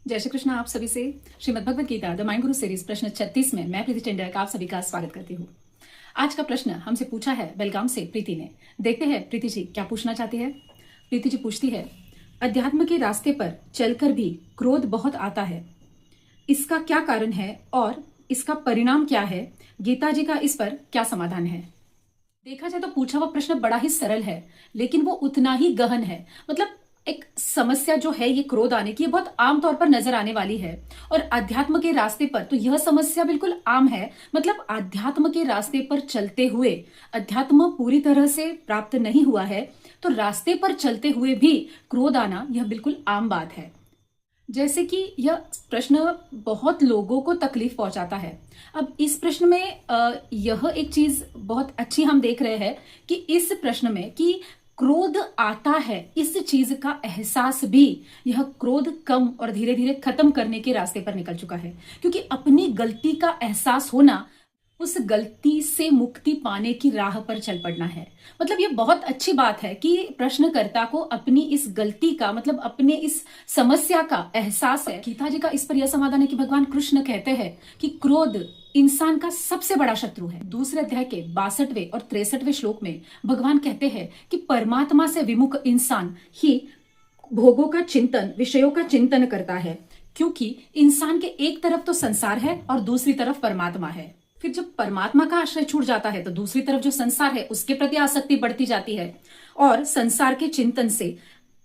जय श्री कृष्ण। आप सभी से Shrimad Bhagavad Gita the mind Guru series प्रश्न 36 में मैं प्रीति टेंडर आप सभी का स्वागत करती हूँ। आज का प्रश्न हमसे पूछा है बेलगाम से प्रीति ने। देखते हैं प्रीति जी क्या पूछना चाहती है। प्रीति जी पूछती है, अध्यात्म के रास्ते पर चलकर भी क्रोध बहुत आता है, इसका क्या कारण है और इसका परिणाम क्या है? गीता जी का इस पर क्या समाधान है? देखा जाए तो पूछा हुआ प्रश्न बड़ा ही सरल है, लेकिन वो उतना ही गहन है। मतलब एक समस्या जो है ये क्रोध आने की, ये बहुत आम तौर पर नजर आने वाली है। और अध्यात्म के रास्ते पर तो यह समस्या बिल्कुल आम है। मतलब अध्यात्म के रास्ते पर चलते हुए, अध्यात्म पूरी तरह से प्राप्त नहीं हुआ है तो रास्ते पर चलते हुए भी क्रोध आना यह बिल्कुल आम बात है। जैसे कि यह प्रश्न बहुत लोगों को तकलीफ पहुंचाता है। अब इस प्रश्न में यह एक चीज बहुत अच्छी हम देख रहे हैं कि इस प्रश्न में कि क्रोध आता है, इस चीज का एहसास भी यह क्रोध कम और धीरे धीरे खत्म करने के रास्ते पर निकल चुका है। क्योंकि अपनी गलती का एहसास होना, उस गलती से मुक्ति पाने की राह पर चल पड़ना है। मतलब ये बहुत अच्छी बात है कि प्रश्नकर्ता को अपनी इस गलती का, मतलब अपने इस समस्या का एहसास है। गीता जी का इस पर यह समाधान है कि भगवान कृष्ण कहते हैं कि क्रोध इंसान का सबसे बड़ा शत्रु है। दूसरे अध्याय के 62वें और 63वें श्लोक में भगवान कहते हैं कि परमात्मा से विमुख इंसान ही भोगों का चिंतन, विषयों का चिंतन करता है, क्योंकि इंसान के एक तरफ तो संसार है और दूसरी तरफ परमात्मा है। फिर जब परमात्मा का आश्रय छूट जाता है तो दूसरी तरफ जो संसार है उसके प्रति आसक्ति बढ़ती जाती है, और संसार के चिंतन से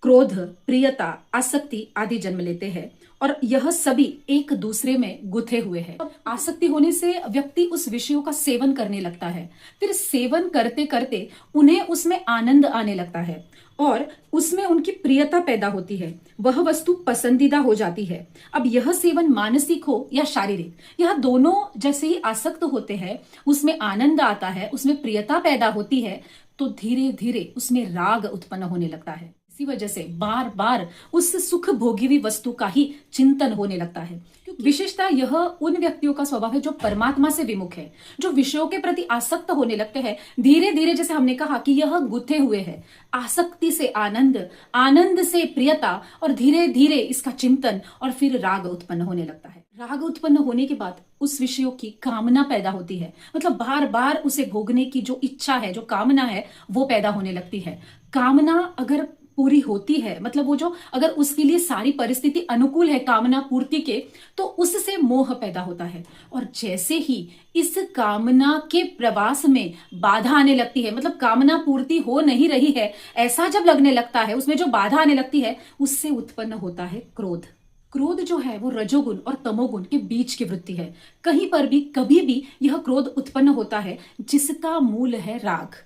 क्रोध, प्रियता, आसक्ति आदि जन्म लेते हैं, और यह सभी एक दूसरे में गुथे हुए हैं। आसक्ति होने से व्यक्ति उस विषयों का सेवन करने लगता है। फिर सेवन करते करते उन्हें उसमें आनंद आने लगता है और उसमें उनकी प्रियता पैदा होती है, वह वस्तु पसंदीदा हो जाती है। अब यह सेवन मानसिक हो या शारीरिक, यह दोनों जैसे ही आसक्त होते हैं, उसमें आनंद आता है, उसमें प्रियता पैदा होती है, तो धीरे धीरे उसमें राग उत्पन्न होने लगता है। इसी वजह से बार बार उस सुख भोगी हुई वस्तु का ही चिंतन होने लगता है। विशेषतः यह उन व्यक्तियों का स्वभाव है जो परमात्मा से विमुख है, जो विषयों के प्रति आसक्त होने लगते हैं। धीरे धीरे, जैसे हमने कहा कि यह गुथे हुए हैं, आसक्ति से आनंद, आनंद से प्रियता, और धीरे धीरे इसका चिंतन और फिर राग उत्पन्न होने लगता है। राग उत्पन्न होने के बाद उस विषयों की कामना पैदा होती है। मतलब बार बार उसे भोगने की जो इच्छा है, जो कामना है, वो पैदा होने लगती है। कामना अगर पूरी होती है, मतलब वो जो, अगर उसके लिए सारी परिस्थिति अनुकूल है कामना पूर्ति के, तो उससे मोह पैदा होता है। और जैसे ही इस कामना के प्रवास में बाधा आने लगती है, मतलब कामना पूर्ति हो नहीं रही है ऐसा जब लगने लगता है, उसमें जो बाधा आने लगती है, उससे उत्पन्न होता है क्रोध। क्रोध जो है वो रजोगुण और तमोगुण के बीच की वृत्ति है। कहीं पर भी कभी भी यह क्रोध उत्पन्न होता है जिसका मूल है राग।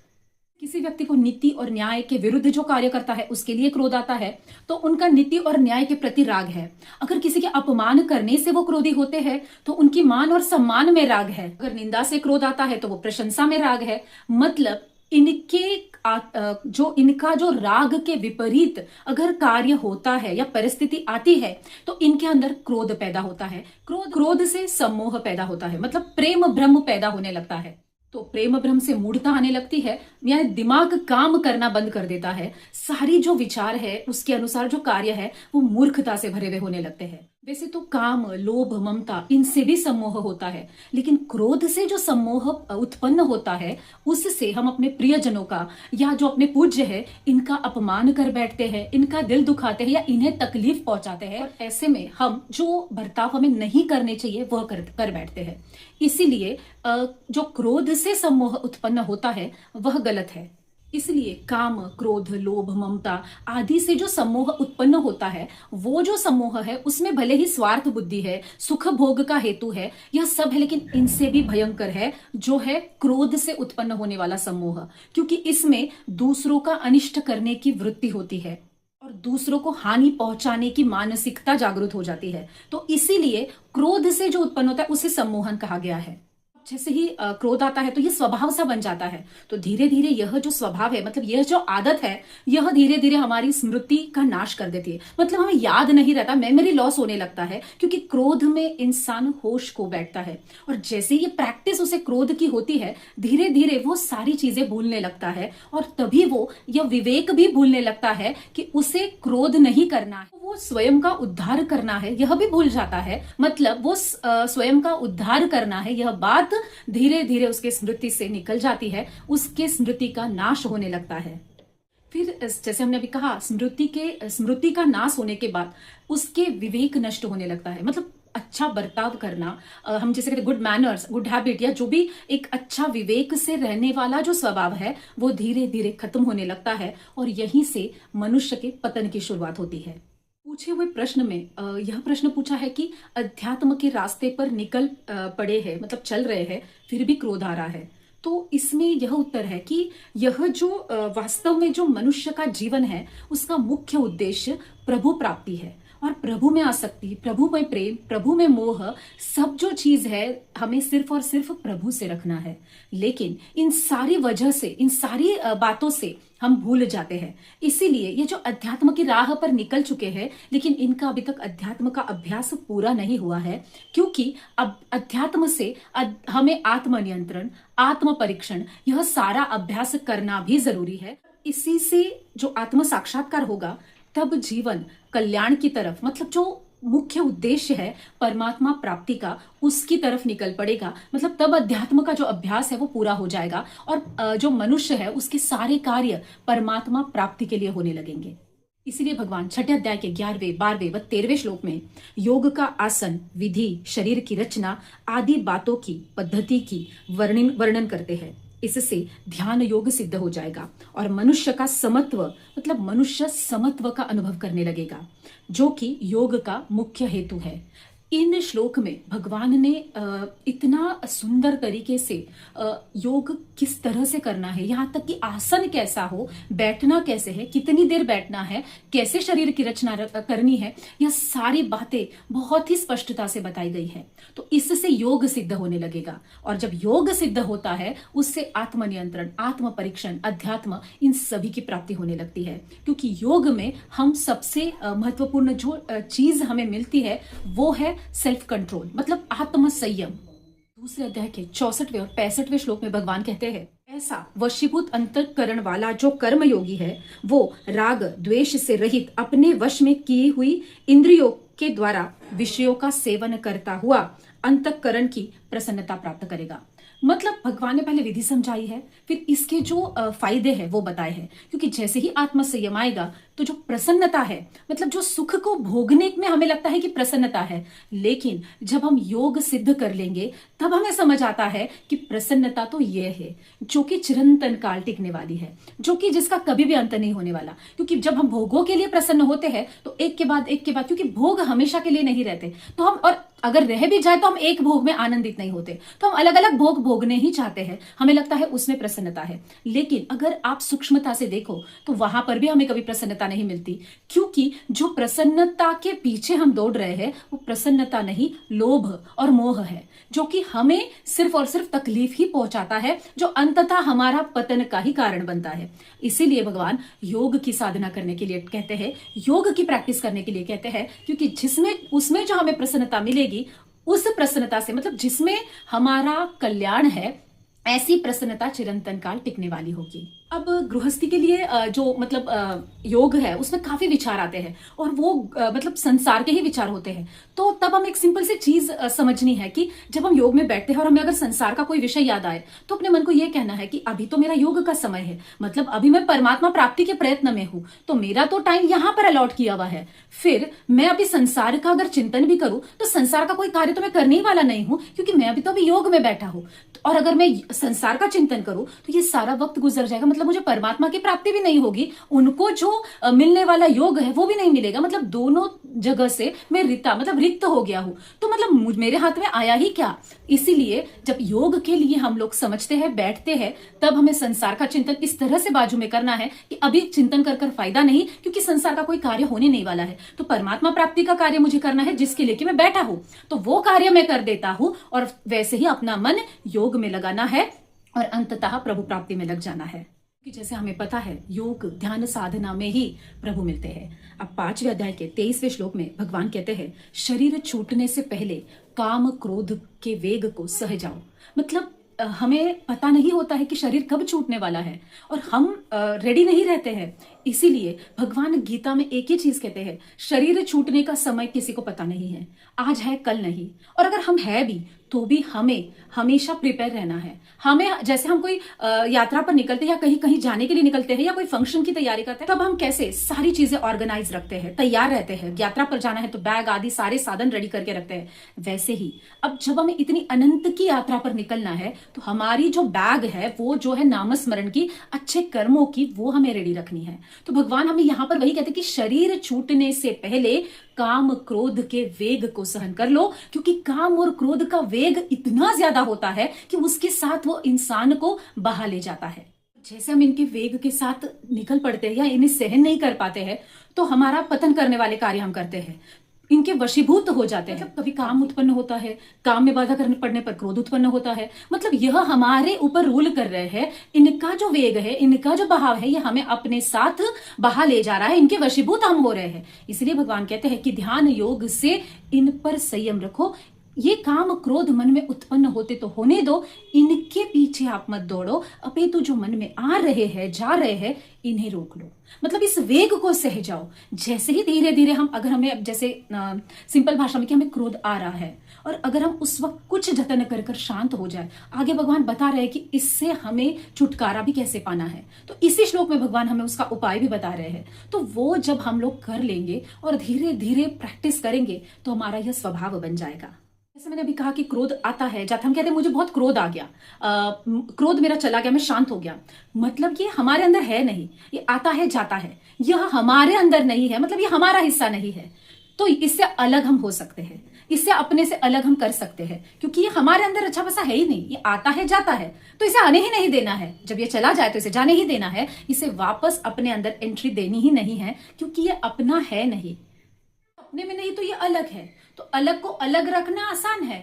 किसी व्यक्ति को नीति और न्याय के विरुद्ध जो कार्य करता है उसके लिए क्रोध आता है, तो उनका नीति और न्याय के प्रति राग है। अगर किसी के अपमान करने से वो क्रोधी होते हैं तो उनकी मान और सम्मान में राग है। अगर निंदा से क्रोध आता है तो वो प्रशंसा में राग है। मतलब इनका जो राग के विपरीत अगर कार्य होता है या परिस्थिति आती है तो इनके अंदर क्रोध पैदा होता है। क्रोध से सम्मोह पैदा होता है, मतलब प्रेम भ्रम पैदा होने लगता है। तो प्रेम भ्रम से मूढ़ता आने लगती है, यानी दिमाग काम करना बंद कर देता है। सारी जो विचार है उसके अनुसार जो कार्य है वो मूर्खता से भरे हुए होने लगते हैं। वैसे तो काम, लोभ, ममता, इनसे भी सम्मोह होता है, लेकिन क्रोध से जो सम्मोह उत्पन्न होता है उससे हम अपने प्रियजनों का या जो अपने पूज्य है इनका अपमान कर बैठते हैं, इनका दिल दुखाते हैं या इन्हें तकलीफ पहुंचाते हैं। और ऐसे में हम जो बर्ताव हमें नहीं करने चाहिए वह कर बैठते हैं। इसीलिए जो क्रोध से सम्मोह उत्पन्न होता है वह गलत है। इसलिए काम, क्रोध, लोभ, ममता आदि से जो सम्मोह उत्पन्न होता है, वो जो सम्मोह है उसमें भले ही स्वार्थ बुद्धि है, सुख भोग का हेतु है, यह सब है, लेकिन इनसे भी भयंकर है जो है क्रोध से उत्पन्न होने वाला सम्मोह। क्योंकि इसमें दूसरों का अनिष्ट करने की वृत्ति होती है और दूसरों को हानि पहुंचाने की मानसिकता जागृत हो जाती है। तो इसीलिए क्रोध से जो उत्पन्न होता है उसे सम्मोहन कहा गया है। जैसे ही क्रोध आता है तो ये स्वभाव सा बन जाता है। तो धीरे धीरे यह जो स्वभाव है, मतलब यह जो आदत है, यह धीरे धीरे हमारी स्मृति का नाश कर देती है। मतलब हमें याद नहीं रहता, मेमोरी लॉस होने लगता है, क्योंकि क्रोध में इंसान होश खो बैठता है। और जैसे ये प्रैक्टिस उसे क्रोध की होती है, धीरे धीरे वो सारी चीजें भूलने लगता है, और तभी वो यह विवेक भी भूलने लगता है कि उसे क्रोध नहीं करना है, वो स्वयं का उद्धार करना है, यह भी भूल जाता है। मतलब वो स्वयं का उद्धार करना है, यह बात धीरे धीरे उसके स्मृति से निकल जाती है, उसके स्मृति का नाश होने लगता है। फिर जैसे हमने अभी कहा, स्मृति का नाश होने के बाद उसके विवेक नष्ट होने लगता है। मतलब अच्छा बर्ताव करना, हम जैसे कहते हैं गुड मैनर्स, गुड हैबिट, या जो भी एक अच्छा विवेक से रहने वाला जो स्वभाव है, वो धीरे धीरे खत्म होने लगता है, और यहीं से मनुष्य के पतन की शुरुआत होती है। पूछे हुए प्रश्न में यह प्रश्न पूछा है कि अध्यात्म के रास्ते पर निकल पड़े हैं, मतलब चल रहे हैं, फिर भी क्रोध आ रहा है। तो इसमें यह उत्तर है कि यह जो वास्तव में जो मनुष्य का जीवन है, उसका मुख्य उद्देश्य प्रभु प्राप्ति है। और प्रभु में आसक्ति, प्रभु में प्रेम, प्रभु में मोह, सब जो चीज है हमें सिर्फ और सिर्फ प्रभु से रखना है। लेकिन इन सारी वजह से, इन सारी बातों से हम भूल जाते हैं। इसीलिए ये जो अध्यात्म की राह पर निकल चुके हैं, लेकिन इनका अभी तक अध्यात्म का अभ्यास पूरा नहीं हुआ है, क्योंकि अब अध्यात्म से हमें आत्मनियंत्रण, आत्म परीक्षण, यह सारा अभ्यास करना भी जरूरी है। इसी से जो आत्म साक्षात्कार होगा, तब जीवन कल्याण की तरफ, मतलब जो मुख्य उद्देश्य है परमात्मा प्राप्ति का, उसकी तरफ निकल पड़ेगा। मतलब तब अध्यात्म का जो अभ्यास है वो पूरा हो जाएगा, और जो मनुष्य है उसके सारे कार्य परमात्मा प्राप्ति के लिए होने लगेंगे। इसीलिए भगवान छठे अध्याय के 11वें, 12वें व 13वें श्लोक में योग का आसन, विधि, शरीर की रचना आदि बातों की, पद्धति की वर्णन करते हैं। इससे ध्यान योग सिद्ध हो जाएगा, और मनुष्य का समत्व, मतलब मनुष्य समत्व का अनुभव करने लगेगा, जो कि योग का मुख्य हेतु है। इन श्लोक में भगवान ने इतना सुंदर तरीके से योग किस तरह से करना है, यहाँ तक कि आसन कैसा हो, बैठना कैसे है, कितनी देर बैठना है, कैसे शरीर की रचना करनी है, यह सारी बातें बहुत ही स्पष्टता से बताई गई है। तो इससे योग सिद्ध होने लगेगा, और जब योग सिद्ध होता है, उससे आत्मनियंत्रण, आत्म परीक्षण, अध्यात्म, इन सभी की प्राप्ति होने लगती है। क्योंकि योग में हम सबसे महत्वपूर्ण जो चीज हमें मिलती है, वो है सेल्फ कंट्रोल, मतलब आत्म संयम। दूसरे अध्याय के 64वें और 65वें श्लोक में भगवान कहते हैं, ऐसा वशीभूत अंतःकरण वाला जो कर्म योगी है, वो राग द्वेष से रहित, अपने वश में की हुई इंद्रियों के द्वारा विषयों का सेवन करता हुआ अंतःकरण की प्रसन्नता प्राप्त करेगा। मतलब भगवान ने पहले विधि समझाई है, फिर इसके जो फायदे हैं वो बताए हैं। क्योंकि जैसे ही आत्म संयम आएगा, तो जो प्रसन्नता है, मतलब जो सुख को भोगने में हमें लगता है कि प्रसन्नता है, लेकिन जब हम योग सिद्ध कर लेंगे, तब हमें समझ आता है कि प्रसन्नता तो ये है जो कि चिरंतन काल टिकने वाली है, जो कि जिसका कभी भी अंत नहीं होने वाला। क्योंकि जब हम भोगों के लिए प्रसन्न होते हैं, तो एक के बाद एक के बाद, क्योंकि भोग हमेशा के लिए नहीं रहते, तो हम, और अगर रह भी जाए तो हम एक भोग में आनंदित नहीं होते, तो हम अलग अलग भोग भोगने ही चाहते हैं, हमें लगता है उसमें प्रसन्नता है। लेकिन अगर आप सूक्ष्मता से देखो, तो वहां पर भी हमें कभी प्रसन्नता नहीं मिलती, क्योंकि जो प्रसन्नता के पीछे हम दौड़ रहे हैं, वो प्रसन्नता नहीं, लोभ और मोह है, जो कि हमें सिर्फ और सिर्फ तकलीफ ही पहुंचाता है, जो अंततः हमारा पतन का ही कारण बनता है। इसीलिए भगवान योग की साधना करने के लिए कहते हैं, योग की प्रैक्टिस करने के लिए कहते हैं, क्योंकि जिसमें उसमें जो हमें प्रसन्नता मिलेगी, उस प्रसन्नता से, मतलब जिसमें हमारा कल्याण है, ऐसी प्रसन्नता चिरंतन काल टिकने वाली होगी। अब गृहस्थी के लिए जो मतलब योग है, उसमें काफी विचार आते हैं, और वो मतलब संसार के ही विचार होते हैं। तो तब हम एक सिंपल सी चीज समझनी है कि जब हम योग में बैठते हैं और हमें अगर संसार का कोई विषय याद आए, तो अपने मन को यह कहना है कि अभी तो मेरा योग का समय है, मतलब अभी मैं परमात्मा प्राप्ति के प्रयत्न में हूं, तो मेरा तो टाइम यहां पर अलॉट किया हुआ है। फिर मैं अभी संसार का अगर चिंतन भी करूं, तो संसार का कोई कार्य तो मैं करने ही वाला नहीं हूं, क्योंकि मैं अभी तो अभी योग में बैठा हूं। और अगर मैं संसार का चिंतन करूं, तो ये सारा वक्त गुजर जाएगा, मतलब मतलब मुझे परमात्मा की प्राप्ति भी नहीं होगी, उनको जो मिलने वाला योग है वो भी नहीं मिलेगा। मतलब दोनों जगह से मैं रिता मतलब रिक्त हो गया हूं। तो मतलब मेरे हाथ में आया ही क्या। इसीलिए जब योग के लिए हम लोग समझते हैं, बैठते हैं, तब हमें संसार का चिंतन इस तरह से बाजू में करना है कि अभी चिंतन कर फायदा नहीं, क्योंकि संसार का कोई कार्य होने नहीं वाला है। तो परमात्मा प्राप्ति का कार्य मुझे करना है, जिसके लिए कि मैं बैठा हूं, तो वो कार्य मैं कर देता हूं और वैसे ही अपना मन योग में लगाना है और अंततः प्रभु प्राप्ति में लग जाना है। कि जैसे हमें पता है योग ध्यान साधना में ही प्रभु मिलते हैं। अब 5वें अध्याय के 23वें श्लोक में भगवान कहते हैं, शरीर छूटने से पहले काम क्रोध के वेग को सह जाओ। मतलब हमें पता नहीं होता है कि शरीर कब छूटने वाला है और हम रेडी नहीं रहते हैं। इसीलिए भगवान गीता में एक ही चीज कहते हैं, शरीर छूटने का समय किसी को पता नहीं है, आज है कल नहीं। और अगर हम है भी तो भी हमें हमेशा प्रिपेयर रहना है। हमें जैसे हम कोई यात्रा पर निकलते हैं या कहीं कहीं जाने के लिए निकलते हैं या कोई फंक्शन की तैयारी करते हैं, तब हम कैसे सारी चीजें ऑर्गेनाइज रखते हैं, तैयार रहते हैं। यात्रा पर जाना है तो बैग आदि सारे साधन रेडी करके रखते हैं। वैसे ही अब जब हमें इतनी अनंत की यात्रा पर निकलना है तो हमारी जो बैग है वो जो है नामस्मरण की, अच्छे कर्मों की, वो हमें रेडी रखनी है। तो भगवान हमें यहां पर वही कहते हैं कि शरीर छूटने से पहले काम क्रोध के वेग को सहन कर लो, क्योंकि काम और क्रोध का वेग इतना ज्यादा होता है कि उसके साथ वो इंसान को बहा ले जाता है। जैसे हम इनके वेग के साथ निकल पड़ते हैं या इन्हें सहन नहीं कर पाते हैं तो हमारा पतन करने वाले कार्य हम करते हैं, इनके वशीभूत हो जाते हैं। मतलब कभी काम उत्पन्न होता है, काम में बाधा करने पड़ने पर क्रोध उत्पन्न होता है। मतलब यह हमारे ऊपर रूल कर रहे हैं। इनका जो वेग है, इनका जो बहाव है, यह हमें अपने साथ बहा ले जा रहा है, इनके वशीभूत हम हो रहे हैं। इसलिए भगवान कहते हैं कि ध्यान योग से इन पर संयम रखो। ये काम क्रोध मन में उत्पन्न होते तो होने दो, इनके पीछे आप मत दौड़ो, अपितु जो मन में आ रहे हैं, जा रहे हैं, इन्हें रोक लो। मतलब इस वेग को सह जाओ। जैसे ही धीरे धीरे हम, अगर हमें जैसे सिंपल भाषा में कि हमें क्रोध आ रहा है और अगर हम उस वक्त कुछ जतन कर कर शांत हो जाए, आगे भगवान बता रहे हैं कि इससे हमें छुटकारा भी कैसे पाना है। तो इसी श्लोक में भगवान हमें उसका उपाय भी बता रहे हैं। तो वो जब हम लोग कर लेंगे और धीरे धीरे प्रैक्टिस करेंगे तो हमारा यह स्वभाव बन जाएगा। जैसे मैंने अभी कहा कि क्रोध आता है जाता, हम कहते हैं मुझे बहुत क्रोध आ गया, क्रोध मेरा चला गया, मैं शांत हो गया। मतलब ये हमारे अंदर है नहीं, ये आता है जाता है, यह हमारे अंदर नहीं है, मतलब ये हमारा हिस्सा नहीं है। तो इससे अलग हम हो सकते हैं, इससे अपने से अलग हम कर सकते हैं, क्योंकि ये हमारे अंदर अच्छा वैसा है ही नहीं। ये आता है जाता है तो इसे आने ही नहीं देना है, जब ये चला जाए तो इसे जाने ही देना है। इसे वापस अपने अंदर एंट्री देनी ही नहीं है, क्योंकि ये अपना है नहीं, अपने में नहीं तो ये अलग है। तो अलग को अलग रखना आसान है।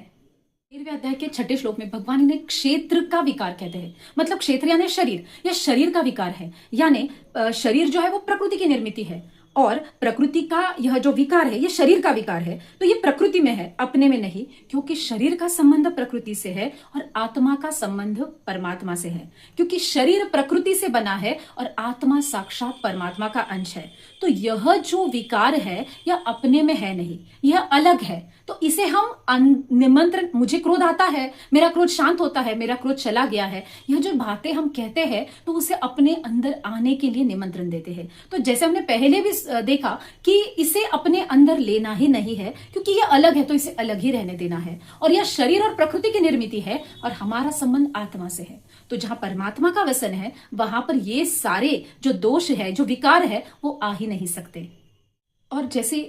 13वें अध्याय के 6ठे श्लोक में भगवान इन्हें क्षेत्र का विकार कहते हैं। मतलब क्षेत्र यानी शरीर, यह शरीर का विकार है। यानी शरीर जो है वो प्रकृति की निर्मित है और प्रकृति का यह जो विकार है, यह शरीर का विकार है। तो यह प्रकृति में है, अपने में नहीं, क्योंकि शरीर का संबंध प्रकृति से है और आत्मा का संबंध परमात्मा से है। क्योंकि शरीर प्रकृति से बना है और आत्मा साक्षात परमात्मा का अंश है। तो यह जो विकार है यह अपने में है नहीं, यह अलग है। तो इसे हम निमंत्रण, मुझे क्रोध आता है, मेरा क्रोध शांत होता है, मेरा क्रोध चला गया है, यह जो बातें हम कहते हैं तो उसे अपने अंदर आने के लिए निमंत्रण देते हैं। तो जैसे हमने पहले भी देखा कि इसे अपने अंदर लेना ही नहीं है, क्योंकि यह अलग है तो इसे अलग ही रहने देना है। और यह शरीर और प्रकृति की निर्मित है और हमारा संबंध आत्मा से है। तो जहां परमात्मा का वसन है वहां पर ये सारे जो दोष है, जो विकार है, वो आ ही नहीं सकते। और जैसे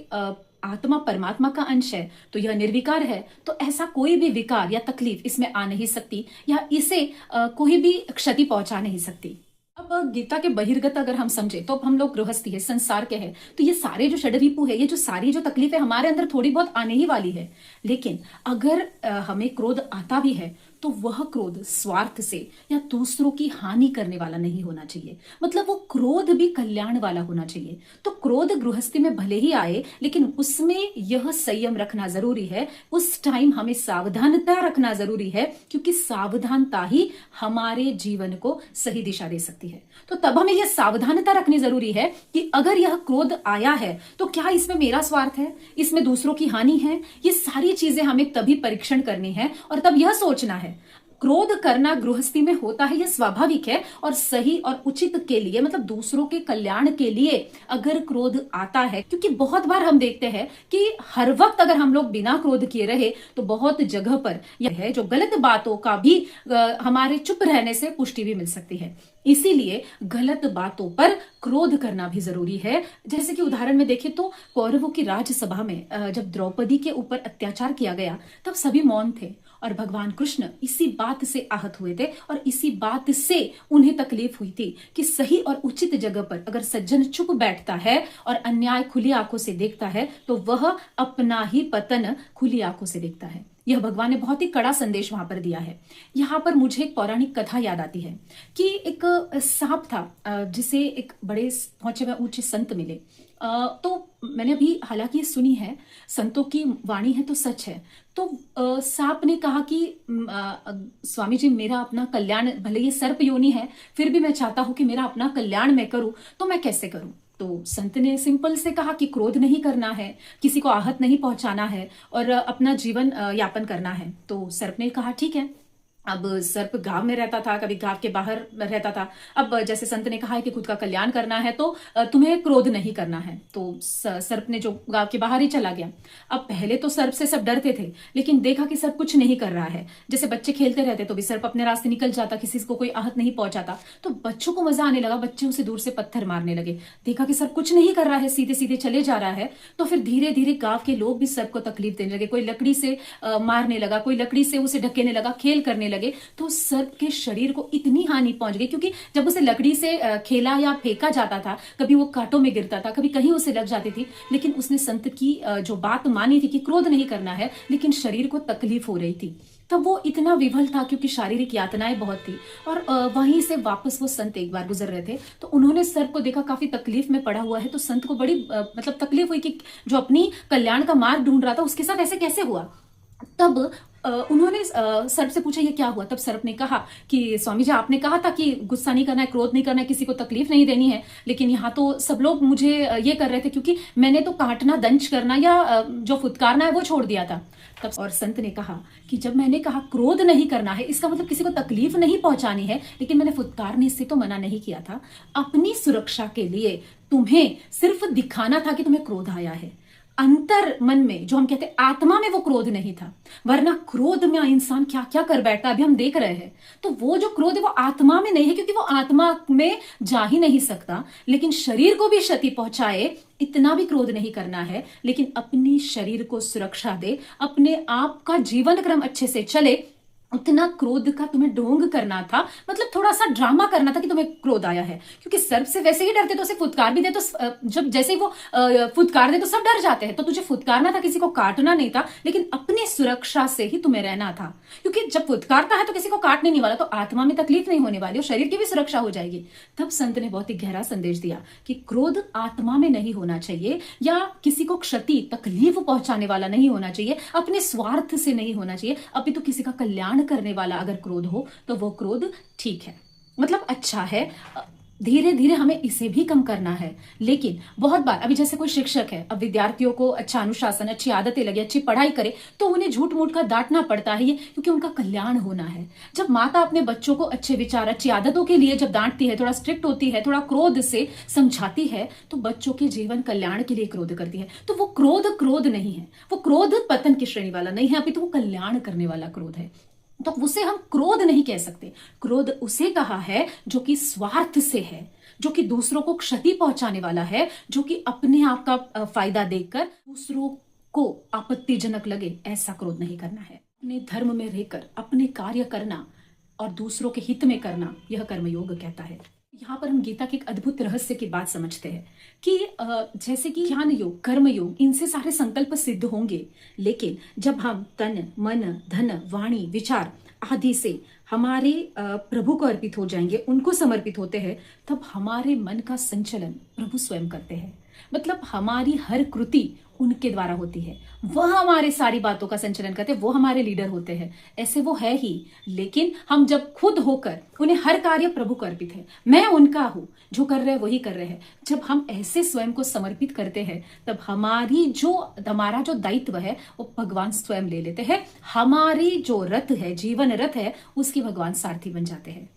आत्मा परमात्मा का अंश है तो यह निर्विकार है, तो ऐसा कोई भी विकार या तकलीफ इसमें आ नहीं सकती या इसे कोई भी क्षति पहुंचा नहीं सकती। अब गीता के बहिर्गत अगर हम समझे तो अब हम लोग गृहस्थी है, संसार के हैं, तो ये सारे जो षड्रिपु है, ये जो सारी जो तकलीफें हमारे अंदर थोड़ी बहुत आने ही वाली है। लेकिन अगर हमें क्रोध आता भी है तो वह क्रोध स्वार्थ से या दूसरों की हानि करने वाला नहीं होना चाहिए। मतलब वो क्रोध भी कल्याण वाला होना चाहिए। तो क्रोध गृहस्थी में भले ही आए लेकिन उसमें यह संयम रखना जरूरी है। उस टाइम हमें सावधानता रखना जरूरी है, क्योंकि सावधानता ही हमारे जीवन को सही दिशा दे सकती है। तो तब हमें यह सावधानता रखनी जरूरी है कि अगर यह क्रोध आया है तो क्या इसमें मेरा स्वार्थ है, इसमें दूसरों की हानि है। ये सारी चीजें हमें तभी परीक्षण करनी है और तब यह सोचना है। क्रोध करना गृहस्थी में होता है, यह स्वाभाविक है और सही और उचित के लिए, मतलब दूसरों के कल्याण के लिए अगर क्रोध आता है। क्योंकि बहुत बार हम देखते हैं कि हर वक्त अगर हम लोग बिना क्रोध किए रहे तो बहुत जगह पर यह है जो गलत बातों का भी हमारे चुप रहने से पुष्टि भी मिल सकती है। इसीलिए गलत बातों पर क्रोध करना भी जरूरी है। जैसे कि उदाहरण में देखें तो कौरवों की राजसभा में जब द्रौपदी के ऊपर अत्याचार किया गया तब सभी मौन थे और भगवान कृष्ण इसी बात से आहत हुए थे और इसी बात से उन्हें तकलीफ हुई थी कि सही और उचित जगह पर अगर सज्जन चुप बैठता है और अन्याय खुली आंखों से देखता है तो वह अपना ही पतन खुली आंखों से देखता है। यह भगवान ने बहुत ही कड़ा संदेश वहां पर दिया है। यहाँ पर मुझे एक पौराणिक कथा याद आती है कि एक सांप था जिसे एक बड़े पहुंचे हुए ऊंचे संत मिले। तो मैंने अभी हालांकि ये सुनी है, संतों की वाणी है तो सच है। तो सांप ने कहा कि स्वामी जी मेरा अपना कल्याण, भले ये सर्प योनि है फिर भी मैं चाहता हूं कि मेरा अपना कल्याण मैं करूं, तो मैं कैसे करूं। तो संत ने सिंपल से कहा कि क्रोध नहीं करना है, किसी को आहत नहीं पहुंचाना है और अपना जीवन यापन करना है। तो सर्प ने कहा ठीक है। अब सर्प गांव में रहता था, कभी गांव के बाहर रहता था। अब जैसे संत ने कहा है कि खुद का कल्याण करना है तो तुम्हें क्रोध नहीं करना है। तो सर्प ने जो गांव के बाहर ही चला गया। अब पहले तो सर्प से सब डरते थे, लेकिन देखा कि सर्प कुछ नहीं कर रहा है। जैसे बच्चे खेलते रहते तो भी सर्प अपने रास्ते निकल जाता, किसी को कोई आहत नहीं पहुंचाता। तो बच्चों को मजा आने लगा, बच्चे उसे दूर से पत्थर मारने लगे। देखा कि सर्प कुछ नहीं कर रहा है, सीधे सीधे चले जा रहा है। तो फिर धीरे धीरे गांव के लोग भी सर्प को तकलीफ देने लगे। कोई लकड़ी से मारने लगा, कोई लकड़ी से उसे ढकेने लगा, खेल करने लगे। तो सर्प के शरीर को इतनी हानि पहुंच गई, क्योंकि जब उसे लकड़ी से खेला या फेंका जाता था, कभी वो कांटों में गिरता था, कभी कहीं उसे लग जाती थी। लेकिन उसने संत की जो बात मानी थी कि क्रोध नहीं करना है, लेकिन शरीर को तकलीफ हो रही थी। तब वो इतना विवल था क्योंकि शारीरिक यातनाएं बहुत थी। और वहीं से वापस वो संत एक बार गुजर रहे थे, तो उन्होंने सर्प को देखा काफी तकलीफ में पड़ा हुआ है। तो संत को बड़ी मतलब तकलीफ हुई कि जो अपनी कल्याण का मार्ग ढूंढ रहा था उसके साथ ऐसे कैसे हुआ। तब उन्होंने सर्प से पूछा ये क्या हुआ। तब सर्प ने कहा कि स्वामी जी आपने कहा था कि गुस्सा नहीं करना है, क्रोध नहीं करना है, किसी को तकलीफ नहीं देनी है, लेकिन यहाँ तो सब लोग मुझे ये कर रहे थे क्योंकि मैंने तो काटना, दंश करना या जो फुदकारना है वो छोड़ दिया था। तब और संत ने कहा कि जब मैंने कहा क्रोध नहीं करना है, इसका मतलब किसी को तकलीफ नहीं पहुंचानी है, लेकिन मैंने फुदकारने से तो मना नहीं किया था। अपनी सुरक्षा के लिए तुम्हें सिर्फ दिखाना था कि तुम्हें क्रोध आया है। अंतर मन में, जो हम कहते हैं आत्मा में, वो क्रोध नहीं था। वरना क्रोध में इंसान क्या क्या कर बैठता अभी हम देख रहे हैं। तो वो जो क्रोध है वो आत्मा में नहीं है, क्योंकि वो आत्मा में जा ही नहीं सकता। लेकिन शरीर को भी क्षति पहुंचाए इतना भी क्रोध नहीं करना है, लेकिन अपनी शरीर को सुरक्षा दे, अपने आप का जीवन क्रम अच्छे से चले, उतना क्रोध का तुम्हें ढोंग करना था। मतलब थोड़ा सा ड्रामा करना था कि तुम्हें क्रोध आया है। क्योंकि सर्प से वैसे ही डरते तो उसे फुदकार भी दे तो जब जैसे ही वो फुदकार दे तो सब डर जाते हैं। तो तुझे फुदकारना था, किसी को काटना नहीं था, लेकिन अपनी सुरक्षा से ही तुम्हें रहना था। क्योंकि जब फुदकारता है तो किसी को काटने नहीं वाला, तो आत्मा में तकलीफ नहीं होने वाली और शरीर की भी सुरक्षा हो जाएगी। तब संत ने बहुत ही गहरा संदेश दिया कि क्रोध आत्मा में नहीं होना चाहिए, या किसी को क्षति तकलीफ पहुंचाने वाला नहीं होना चाहिए, अपने स्वार्थ से नहीं होना चाहिए। अभी तो किसी का कल्याण करने वाला अगर क्रोध हो तो वो क्रोध ठीक है, मतलब अच्छा है। धीरे धीरे हमें इसे भी कम करना है। लेकिन बहुत बार अभी जैसे कोई शिक्षक है, अब विद्यार्थियों को अच्छा अनुशासन, अच्छी आदतें लगे, अच्छी पढ़ाई करे, तो उन्हें झूठ मूठ का डांटना पड़ता है, ये क्योंकि उनका कल्याण होना है। जब माता अपने बच्चों को अच्छे विचार, अच्छी आदतों के लिए जब डांटती है, थोड़ा स्ट्रिक्ट होती है, थोड़ा क्रोध से समझाती है, तो बच्चों के जीवन कल्याण के लिए क्रोध करती है। तो वो क्रोध नहीं है, वो क्रोध पतन की श्रेणी वाला नहीं है, अभी तो वो कल्याण करने वाला क्रोध है। तो उसे हम क्रोध नहीं कह सकते। क्रोध उसे कहा है जो कि स्वार्थ से है, जो कि दूसरों को क्षति पहुंचाने वाला है, जो कि अपने आप का फायदा देखकर दूसरों को आपत्तिजनक लगे, ऐसा क्रोध नहीं करना है। अपने धर्म में रहकर अपने कार्य करना और दूसरों के हित में करना, यह कर्मयोग कहता है। यहाँ पर हम गीता के एक अद्भुत रहस्य की बात समझते हैं कि जैसे कि ज्ञान योग, कर्म योग, इनसे सारे संकल्प सिद्ध होंगे, लेकिन जब हम तन, मन, धन, वाणी, विचार आदि से हमारे प्रभु को अर्पित हो जाएंगे, उनको समर्पित होते हैं, तब हमारे मन का संचलन प्रभु स्वयं करते हैं। मतलब हमारी हर कृति उनके द्वारा होती है। वह हमारे सारी बातों का संचालन करते हैं, वो हमारे लीडर होते हैं, ऐसे वो है ही। लेकिन हम जब खुद होकर, उन्हें हर कार्य प्रभु को अर्पित है, मैं उनका हूं, जो कर रहे हैं वही कर रहे हैं, जब हम ऐसे स्वयं को समर्पित करते हैं, तब हमारा जो दायित्व है वो भगवान स्वयं ले लेते हैं। हमारी जो रथ है, जीवन रथ है, उसकी भगवान सारथी बन जाते हैं।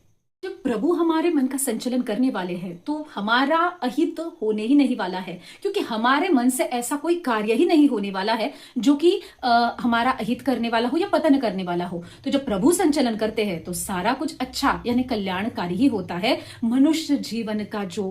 जब प्रभु हमारे मन का संचालन करने वाले हैं तो हमारा अहित होने ही नहीं वाला है, क्योंकि हमारे मन से ऐसा कोई कार्य ही नहीं होने वाला है जो कि हमारा अहित करने वाला हो या पतन करने वाला हो। तो जब प्रभु संचालन करते हैं तो सारा कुछ अच्छा यानी कल्याणकारी ही होता है। मनुष्य जीवन का जो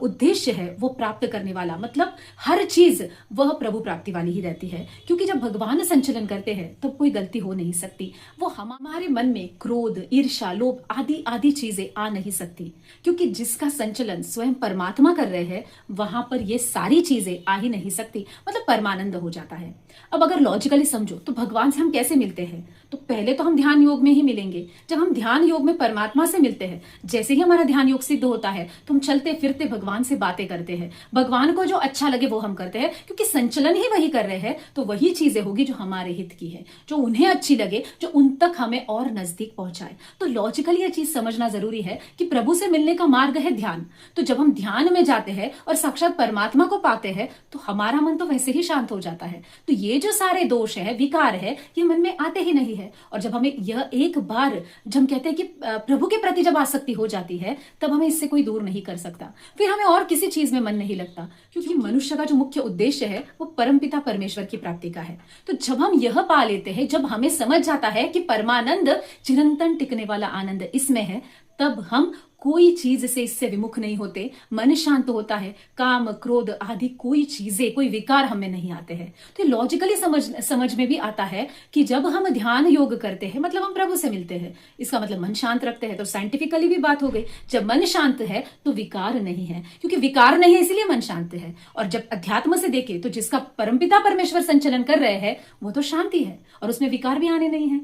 उद्देश्य है वो प्राप्त करने वाला, मतलब हर चीज वह प्रभु प्राप्ति वाली ही रहती है, क्योंकि जब भगवान संचालन करते हैं तब कोई गलती हो नहीं सकती। वो हमारे मन में क्रोध, ईर्ष्या, लोभ आदि आदि चीजें आ नहीं सकती, क्योंकि जिसका संचालन स्वयं परमात्मा कर रहे हैं वहां पर ये सारी चीजें आ ही नहीं सकती, मतलब परमानंद हो जाता है। अब अगर लॉजिकली समझो तो भगवान से हम कैसे मिलते हैं, तो पहले तो हम ध्यान योग में ही मिलेंगे। जब हम ध्यान योग में परमात्मा से मिलते हैं, जैसे ही हमारा ध्यान योग सिद्ध होता है तो हम चलते फिरते भगवान से बातें करते हैं। भगवान को जो अच्छा लगे वो हम करते हैं, क्योंकि संचलन ही वही कर रहे हैं, तो वही चीजें होगी जो हमारे हित की है, जो उन्हें अच्छी लगे, जो उन तक हमें और नजदीक पहुंचाए। तो लॉजिकली यह चीज समझना जरूरी है कि प्रभु से मिलने का मार्ग है ध्यान। तो जब हम ध्यान में जाते हैं और साक्षात परमात्मा को पाते हैं तो हमारा मन तो वैसे ही शांत हो जाता है। तो ये जो सारे दोष है, विकार है, ये मन में आते ही नहीं है। और जब हमें यह एक बार, जब हम कहते हैं कि प्रभु के प्रति जब आसक्ति हो जाती है, तब हमें इससे कोई दूर नहीं कर सकता। फिर हमें और किसी चीज में मन नहीं लगता, क्योंकि मनुष्य का जो मुख्य उद्देश्य है वो परमपिता परमेश्वर की प्राप्ति का है। तो जब हम यह पा लेते हैं, जब हमें समझ जाता है कि परमानंद, चिरंतन टिकने वाला आनंद इसमें है, तब हम कोई चीज से इससे विमुख नहीं होते, मन शांत होता है, काम, क्रोध आदि कोई चीजें, कोई विकार हमें नहीं आते हैं। तो लॉजिकली समझ में भी आता है कि जब हम ध्यान योग करते हैं मतलब हम प्रभु से मिलते हैं, इसका मतलब मन शांत रखते हैं। तो साइंटिफिकली भी बात हो गई, जब मन शांत है तो विकार नहीं है, क्योंकि विकार नहीं है इसलिए मन शांत है। और जब अध्यात्म से देखे तो जिसका परमपिता परमेश्वर संचलन कर रहे हैं वो तो शांति है और उसमें विकार भी आने नहीं है।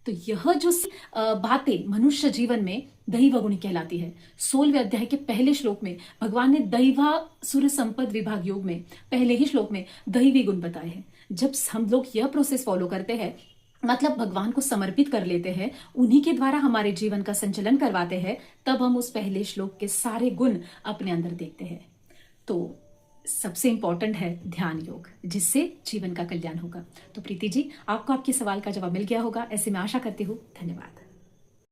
तो यह जो बातें मनुष्य जीवन में दैव गुणी कहलाती है। 16वें अध्याय के पहले श्लोक में भगवान ने दैवासुर संपद विभाग योग में पहले ही श्लोक में दैवी गुण बताए हैं। जब हम लोग यह प्रोसेस फॉलो करते हैं, मतलब भगवान को समर्पित कर लेते हैं, उन्हीं के द्वारा हमारे जीवन का संचालन करवाते हैं, तब हम उस पहले श्लोक के सारे गुण अपने अंदर देखते हैं। तो सबसे इंपॉर्टेंट है ध्यान योग, जिससे जीवन का कल्याण होगा। तो प्रीति जी, आपको आपके सवाल का जवाब मिल गया होगा, ऐसे मैं आशा करती हूँ। धन्यवाद।